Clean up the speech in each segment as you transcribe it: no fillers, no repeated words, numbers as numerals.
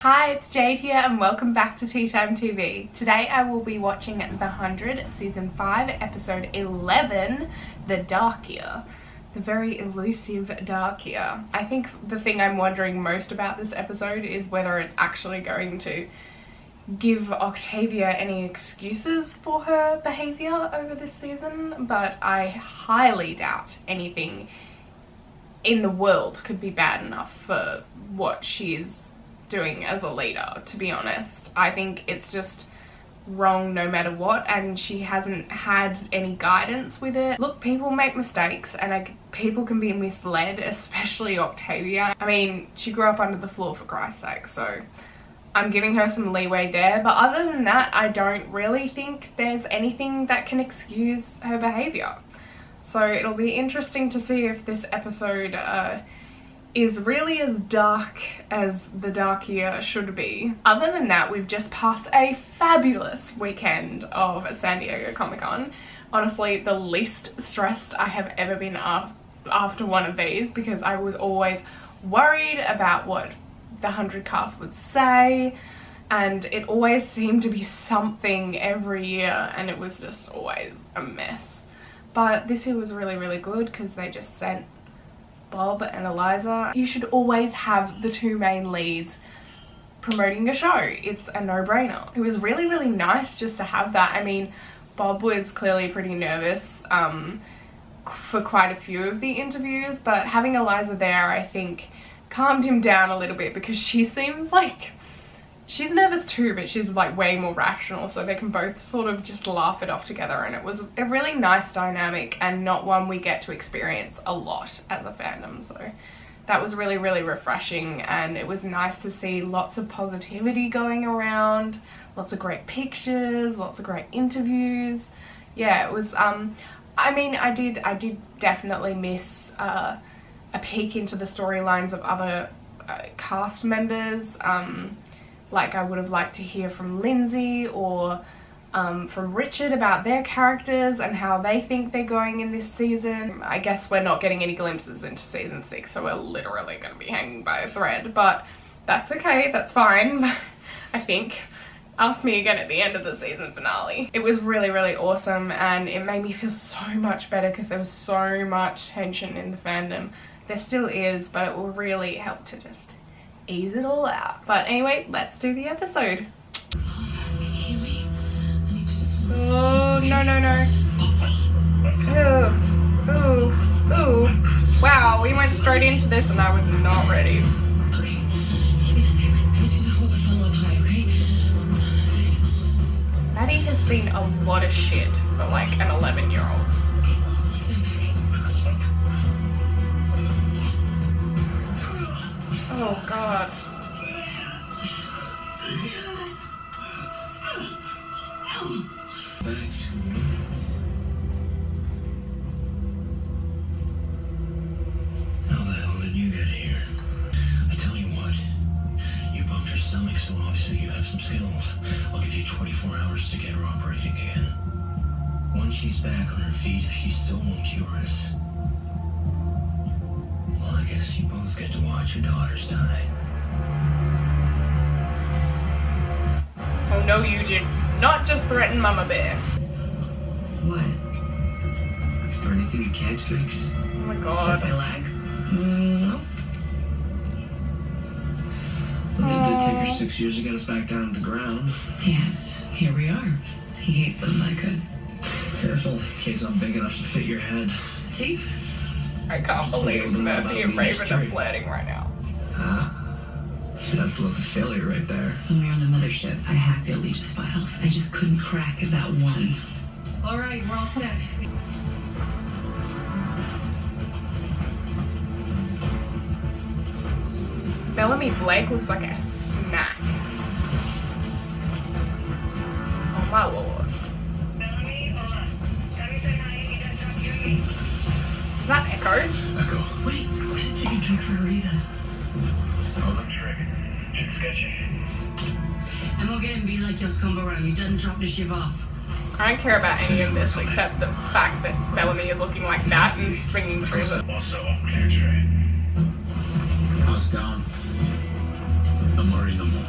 Hi, it's Jade here and welcome back to Tea Time TV. Today I will be watching The 100 Season 5 Episode 11, The Dark Year. The very elusive Dark Year. I think the thing I'm wondering most about this episode is whether it's actually going to give Octavia any excuses for her behaviour over this season, but I highly doubt anything in the world could be bad enough for what she's doing as a leader, to be honest. I think it's just wrong no matter what, and she hasn't had any guidance with it. Look, people make mistakes and people can be misled, especially Octavia. I mean, she grew up under the floor, for Christ's sake, so I'm giving her some leeway there, but other than that, I don't really think there's anything that can excuse her behaviour. So it'll be interesting to see if this episode is really as dark as the Dark Year should be. Other than that, we've just passed a fabulous weekend of San Diego Comic-Con. Honestly, the least stressed I have ever been after one of these, because I was always worried about what the 100 cast would say, and it always seemed to be something every year, and it was just always a mess. But this year was really good because they just sent Bob and Eliza. You should always have the two main leads promoting a show. It's a no-brainer. It was really nice just to have that. I mean, Bob was clearly pretty nervous for quite a few of the interviews, but having Eliza there, I think, calmed him down a little bit, because she seems like she's nervous too, but she's like way more rational, so they can both sort of just laugh it off together, and it was a really nice dynamic and not one we get to experience a lot as a fandom. So that was really refreshing, and it was nice to see lots of positivity going around, lots of great pictures, lots of great interviews. Yeah, it was I mean, I did definitely miss a peek into the storylines of other cast members. Like, I would have liked to hear from Lindsay or from Richard about their characters and how they think they're going in this season. I guess we're not getting any glimpses into season 6, so we're literally going to be hanging by a thread, but that's okay, that's fine. I think. Ask me again at the end of the season finale. It was really awesome, and it made me feel so much better because there was so much tension in the fandom. There still is, but it will really help to just ease it all out. But anyway, let's do the episode. Oh, no. Ooh. Wow, we went straight into this and I was not ready. Okay, keep it safe. I need you to hold the phone up high, okay? Maddie has seen a lot of shit for like an 11-year-old. Oh God. How the hell did you get here? I tell you what, you bumped your stomach, so obviously you have some skills. I'll give you 24 hours to get her operating again. Once she's back on her feet, if she still won't cure us, well, I guess you both get to watch your daughters die. Oh no, you did not just threaten Mama Bear. What? Is there anything you can't fix? Oh my Except God. my leg? No. I mean, it did take her 6 years to get us back down to the ground. And here we are. He hates them like good. Careful, in case I'm big enough to fit your head. See? I can't believe Murphy and Raven are flirting right now. See, that's the look of failure right there. When we were on the mothership, I hacked the Allegis files. I just couldn't crack that one. All right, we're all set. Bellamy Blake looks like a snack. Oh my lord. Is that Echo? Echo. Wait, she's taking drink for a reason. Hold on, Trick. It's sketchy. I'm gonna get him be like yours come around. You done drop the shit off. I don't care about any of this except the fact that Bellamy is looking like that and springing through the... Also, clear train. House down. I'm already no more.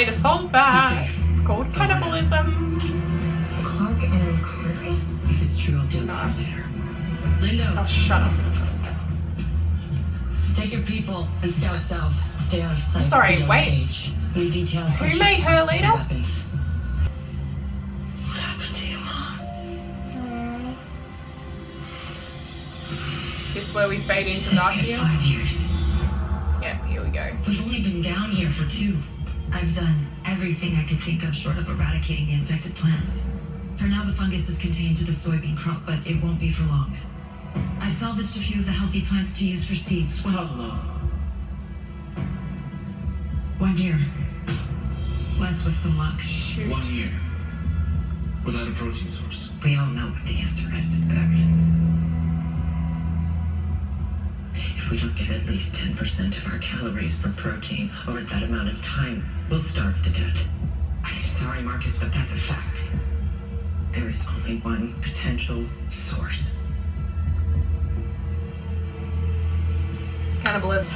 way to solve that. It's called cannibalism. Clark and McCreary? If it's true, I'll deal with No. you later. Linda, Oh, shut up. take your people and scout south. Stay out of sight. I'm sorry, We don't wait. engage. Any details? Who on made her shipments and leader? weapons. What happened to you, Mom? This is where we fade into Stayed dark here here. 5 years. Yeah, here we go. We've only been down here for 2. I've done everything I could think of short of eradicating the infected plants. For now, the fungus is contained to the soybean crop, but it won't be for long. I've salvaged a few of the healthy plants to use for seeds. How long? 1 year. Less with some luck. Shoot. 1 year. Without a protein source. We all know what the answer is to that. If we don't get at least 10% of our calories from protein over that amount of time, we'll starve to death. I'm sorry, Marcus, but that's a fact. There is only one potential source. Cannibalism.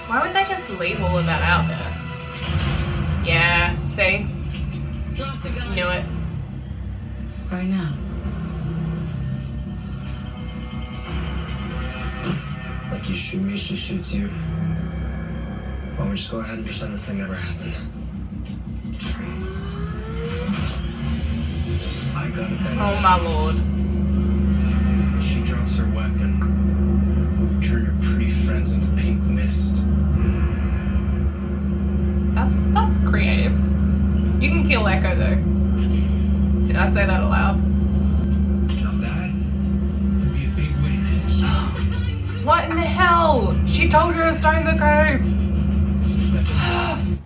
Why would they just leave all of that out there? Yeah, see? Drop the gun. Knew it. Right now. Like you shoot me, she shoots you. Well, we just go ahead and pretend this thing never happened. I got a better. Oh my lord. She drops her weapon. Turn her pretty friends into pink mist. That's creative. You can kill Echo though. Did I say that aloud? Now that would be a big win. What in the hell? She told her to stay in the cave. That's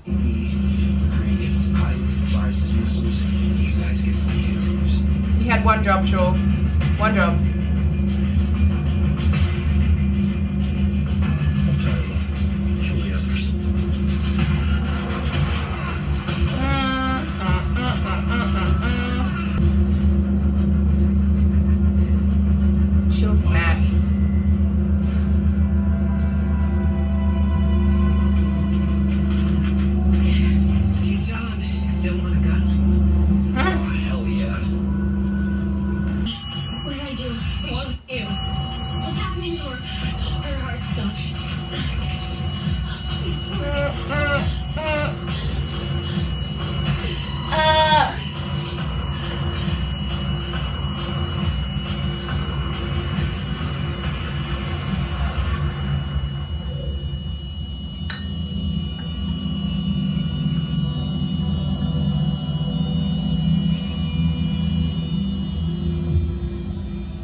Green gets his pipe, fires his missiles, you guys get to be heroes. He had one job, sure. One job. I'll try to kill the others. She looks mad. Good job. Still want a gun? Huh? Oh, hell yeah. What did I do? It wasn't you. What's happening to her? Her heart stopped. I swear.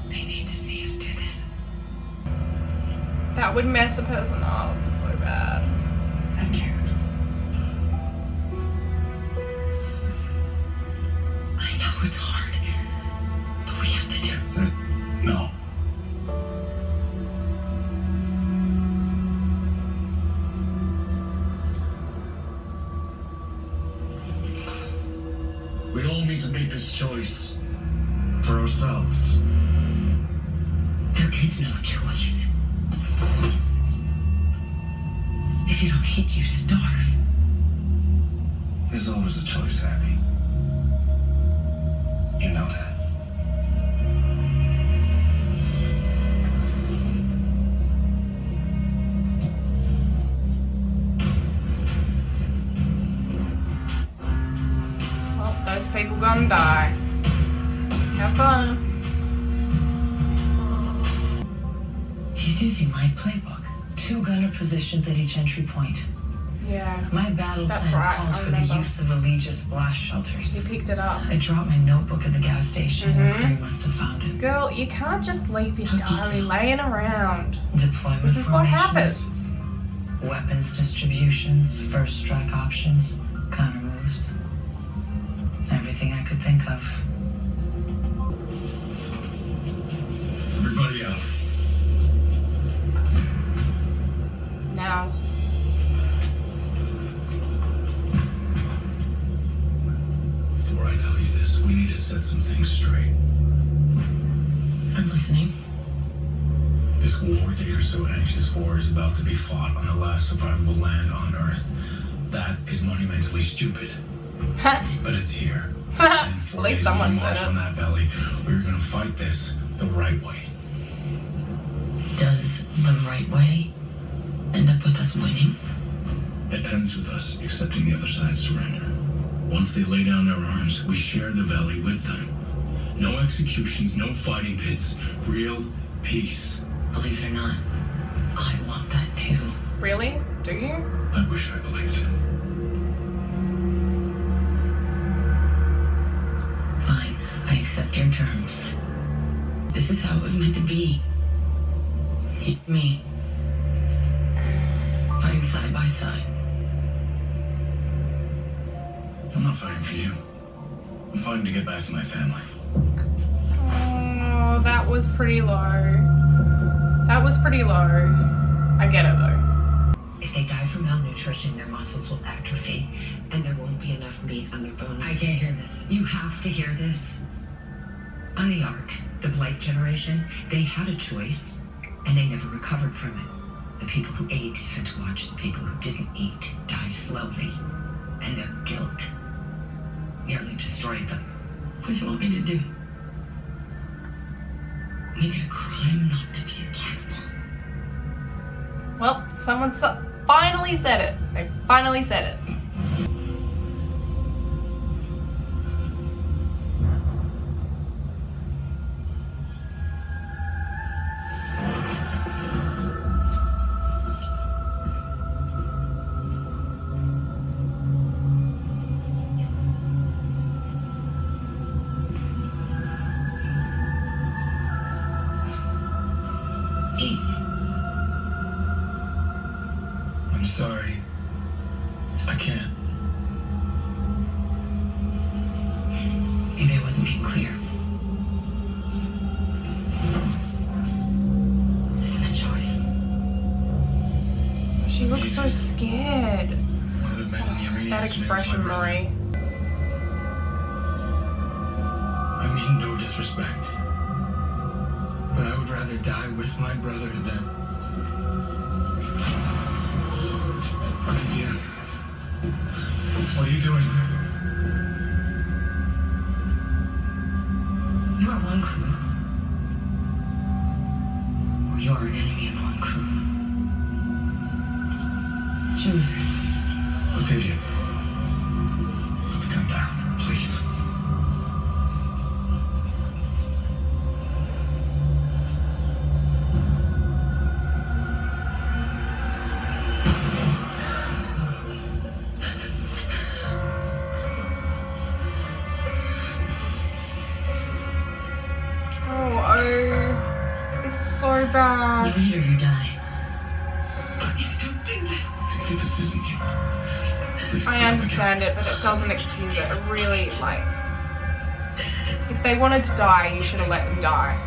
They need to see us do this. That would mess a person up so bad. I can't. I know it's hard, but we have to do it. No. We all need to make this choice for ourselves. There is no choice. If you don't eat, you starve. There's always a choice, Abby. You know that. Well, those people gonna die. Have fun. He's using my playbook. 2 gunner positions at each entry point. Yeah, My battle That's plan right, called I for the remember. use of Aegis blast he shelters. picked it up. I dropped my notebook at the gas station. Mhm. Cree must have found it. Girl, you can't just leave your How diary detailed. laying around. Deployment This is what formations, happens. weapons distributions, first strike options, counter moves. Everything I could think of. Everybody out. Now. Before I tell you this, we need to set some things straight. I'm listening. This war that you're so anxious for is about to be fought on the last survivable land on Earth. That is monumentally stupid. But it's here. And At least someone said on it. that belly, we're gonna fight this the right way. Does the right way end up with us winning? It ends with us accepting the other side's surrender. Once they lay down their arms, we share the valley with them. No executions, no fighting pits. Real peace. Believe it or not, I want that too. Really? Do you? I wish I believed it. Fine, I accept your terms. This is how it was meant to be. You and me. Fighting side by side. I'm not fighting for you. I'm fighting to get back to my family. Oh, that was pretty low. That was pretty low. I get it though. If they die from malnutrition, their muscles will atrophy, and there won't be enough meat on their bones. I can't hear this. You have to hear this. On the Ark, the Blight generation, they had a choice, and they never recovered from it. The people who ate had to watch the people who didn't eat die slowly, and their guilt nearly destroyed them. What do you want me to do? Make it a crime not to be a cannibal. Well, someone finally said it. They finally said it. I'm sorry. I can't. Maybe I wasn't being clear. This isn't a choice. She looks so scared. One of the men in the arena That is expression, my brother. Marie. I mean no disrespect. But I would rather die with my brother than... Olivia, what are you doing? You are one crew. Or you are an enemy in one crew. Choose. Olivia, let's come down, please. So bad. You eat or you die. Please don't do this. This isn't you. Please I don't understand it, but it doesn't excuse it. It really, like, if they wanted to die, you should have let them die.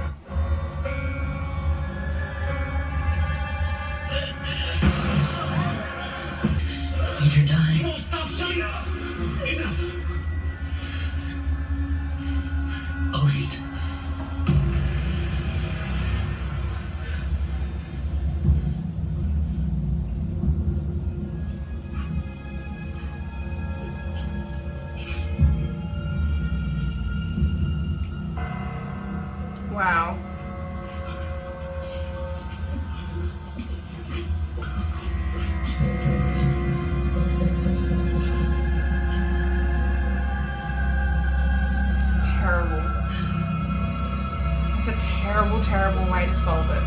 Eat or die. No, stop, shut enough! Enough! I'll eat. Wow. It's terrible. It's a terrible, terrible way to solve it.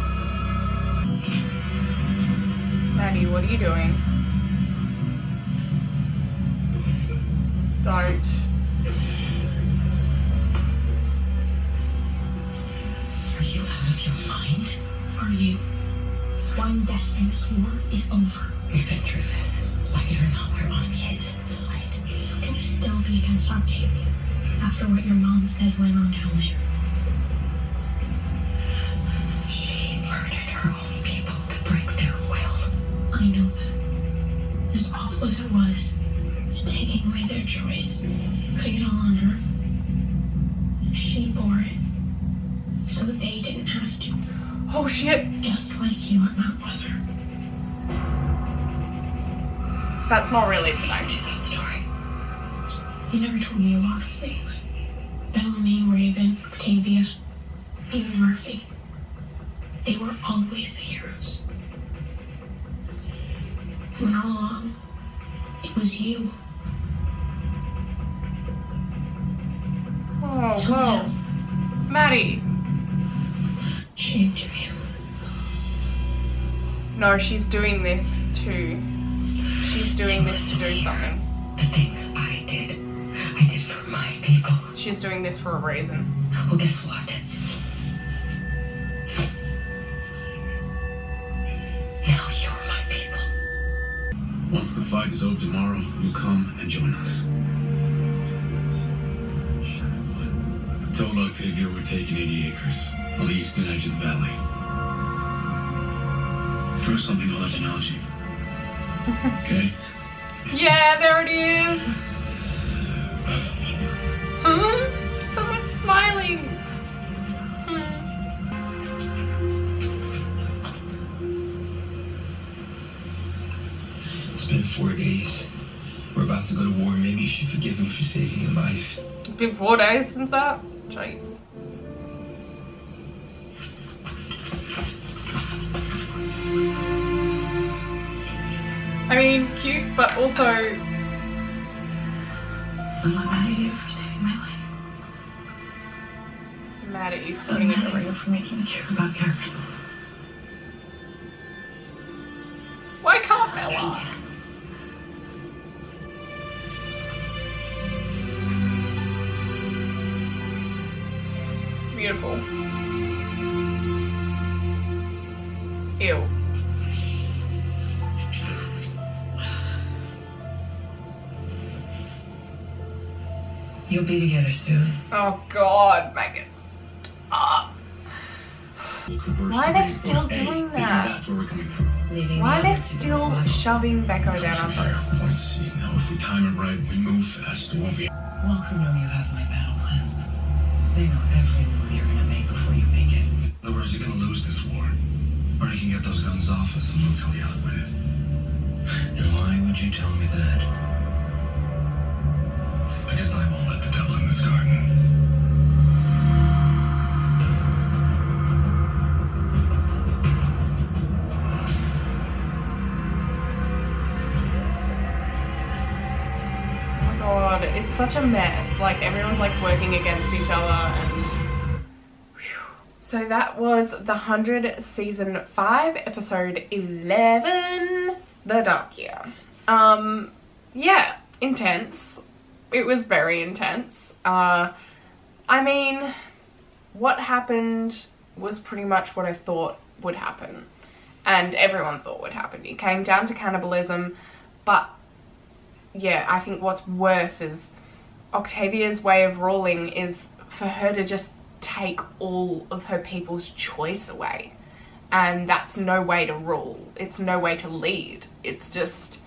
Maddie, what are you doing? Don't. Are you out of your mind? Are you? One death in this war is over. We've been through this. Like it or not, we're on his side. Can you still be against our team after what your mom said went on down there? She murdered her own people to break their will. I know that. As awful as it was, taking away their choice, putting it all on her. She bore it, so they didn't have to. Oh shit. Just like you at Mount Weather. That's not really the same. That story. You never told me a lot of things. Bellamy, Raven, Octavia, even Murphy. They were always the heroes. When all along, it was you. Oh, Till whoa. now, Maddie. shame to you. No, she's doing this to... She's doing this to do something. The things I did for my people. She's doing this for a reason. Well, guess what? Now you're my people. Once the fight is over tomorrow, you come and join us. I told Octavia we're taking 80 acres on the eastern edge of the valley. Throw something to let analogy. Okay? Yeah, there it is. Huh? Someone's smiling. It's been 4 days. We're about to go to war. Maybe you should forgive me for saving your life. It's been 4 days since that? Jeez. I mean, cute, but also... I'm not mad at you for saving my life. mad at you for I'm putting it mad in at you for making me care about Paris. Why can't Bella? Beautiful. Ew. You'll be together soon. Oh God, Megas. Stop. Why are they still doing that? That's where we're coming through. Leaving Why are the they others to do still as well. shoving Becco down our Higher throats? points. You know, if we time it right, we move fast. It won't be. Won't crew know you have my battle plans? They know every move you're gonna make before you make it. Otherwise, you're gonna lose this war. Or you can get those guns off us and we'll tell you how to win it. And why would you tell me that? Because I won't let the devil in this garden. Oh my God, it's such a mess. Like everyone's like working against each other and... So that was The 100 Season 5, Episode 11, The Dark Year. Yeah, intense. It was very intense. I mean, what happened was pretty much what I thought would happen. And everyone thought would happen. It came down to cannibalism, but yeah, I think what's worse is Octavia's way of ruling is for her to just take all of her people's choice away, and that's no way to rule. It's no way to lead. It's just,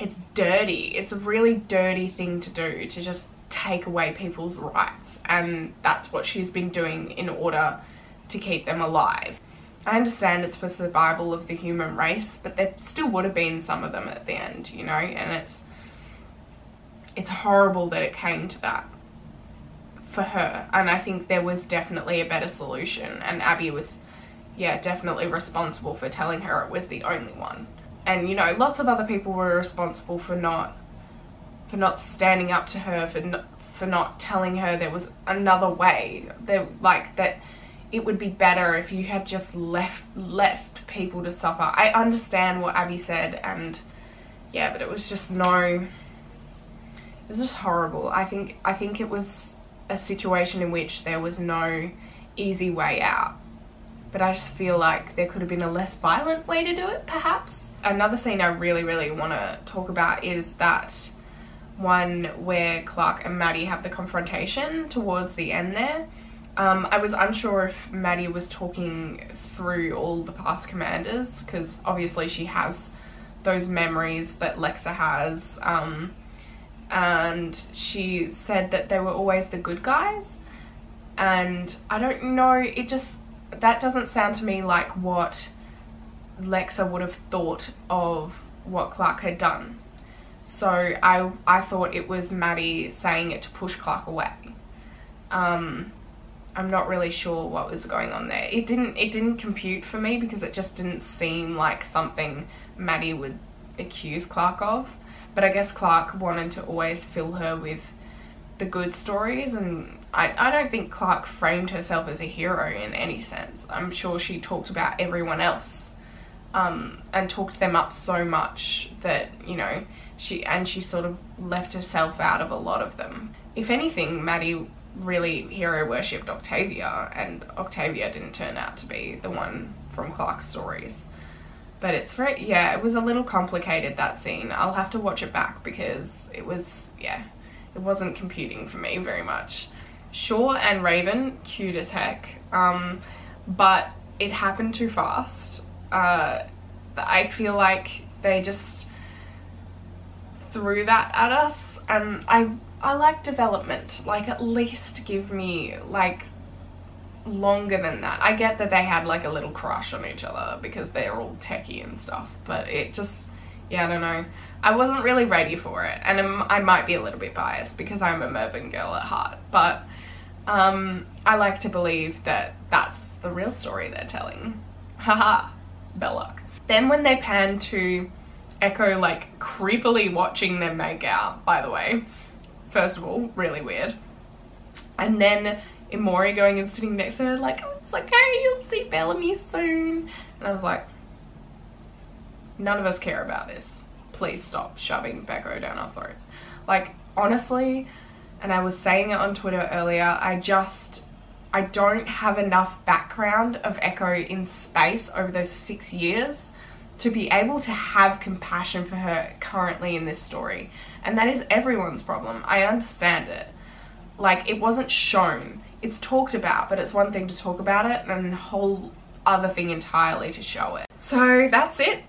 it's dirty. It's a really dirty thing to do, to just take away people's rights, and that's what she's been doing in order to keep them alive. I understand it's for survival of the human race, but there still would have been some of them at the end, you know, and it's horrible that it came to that for her. And I think there was definitely a better solution, and Abby was, yeah, definitely responsible for telling her it was the only one. And, you know, lots of other people were responsible for not standing up to her, for not telling her there was another way. That it would be better if you had just left people to suffer. I understand what Abby said, and yeah, but it was just it was just horrible. I think it was a situation in which there was no easy way out, but I just feel like there could have been a less violent way to do it, perhaps. Another scene I really want to talk about is that one where Clark and Maddie have the confrontation towards the end there. I was unsure if Maddie was talking through all the past commanders, because obviously she has those memories that Lexa has, and she said that they were always the good guys, and I don't know, it just that doesn't sound to me like what Lexa would have thought of what Clark had done. So I thought it was Maddie saying it to push Clark away. I'm not really sure what was going on there. It didn't compute for me because it just didn't seem like something Maddie would accuse Clark of. But I guess Clark wanted to always fill her with the good stories, and I don't think Clark framed herself as a hero in any sense. I'm sure she talked about everyone else, and talked them up so much that, you know, she sort of left herself out of a lot of them. If anything, Maddie really hero worshipped Octavia, and Octavia didn't turn out to be the one from Clark's stories. But it's very, yeah, it was a little complicated, that scene. I'll have to watch it back because it was, yeah, it wasn't computing for me very much. Shaw and Raven, cute as heck, but it happened too fast. I feel like they just threw that at us, and I like development. Like, at least give me like longer than that. I get that they had like a little crush on each other because they're all techie and stuff, but it just, yeah, I don't know. I wasn't really ready for it, and I might be a little bit biased because I'm a Mervyn girl at heart, but I like to believe that that's the real story they're telling. Haha, Belloc. Then when they pan to Echo like creepily watching them make out, by the way, first of all, really weird, and then Emori going and sitting next to her like, oh, it's okay, you'll see Bellamy soon, and I was like, none of us care about this. Please stop shoving Becco down our throats. Like, honestly, and I was saying it on Twitter earlier, I don't have enough background of Echo in space over those 6 years to be able to have compassion for her currently in this story. And that is everyone's problem. I understand it. Like, it wasn't shown. It's talked about, but it's one thing to talk about it and a whole other thing entirely to show it. So that's it.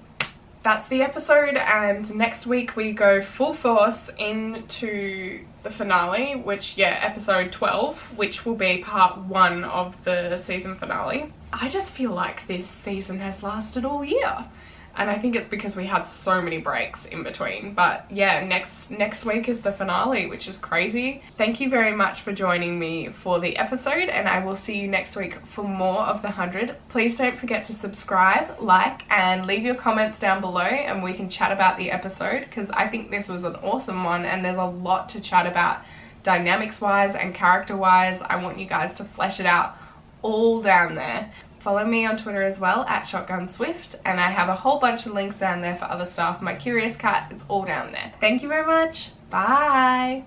That's the episode, and next week we go full force into the finale, which, yeah, episode 12, which will be part 1 of the season finale. I just feel like this season has lasted all year, and I think it's because we had so many breaks in between. But yeah, next week is the finale, which is crazy. Thank you very much for joining me for the episode, and I will see you next week for more of the 100. Please don't forget to subscribe, like, and leave your comments down below, and we can chat about the episode, because I think this was an awesome one, and there's a lot to chat about dynamics wise and character wise. I want you guys to flesh it out all down there. Follow me on Twitter as well, @ShotgunSwift, and I have a whole bunch of links down there for other stuff. My CuriousCat is all down there. Thank you very much. Bye.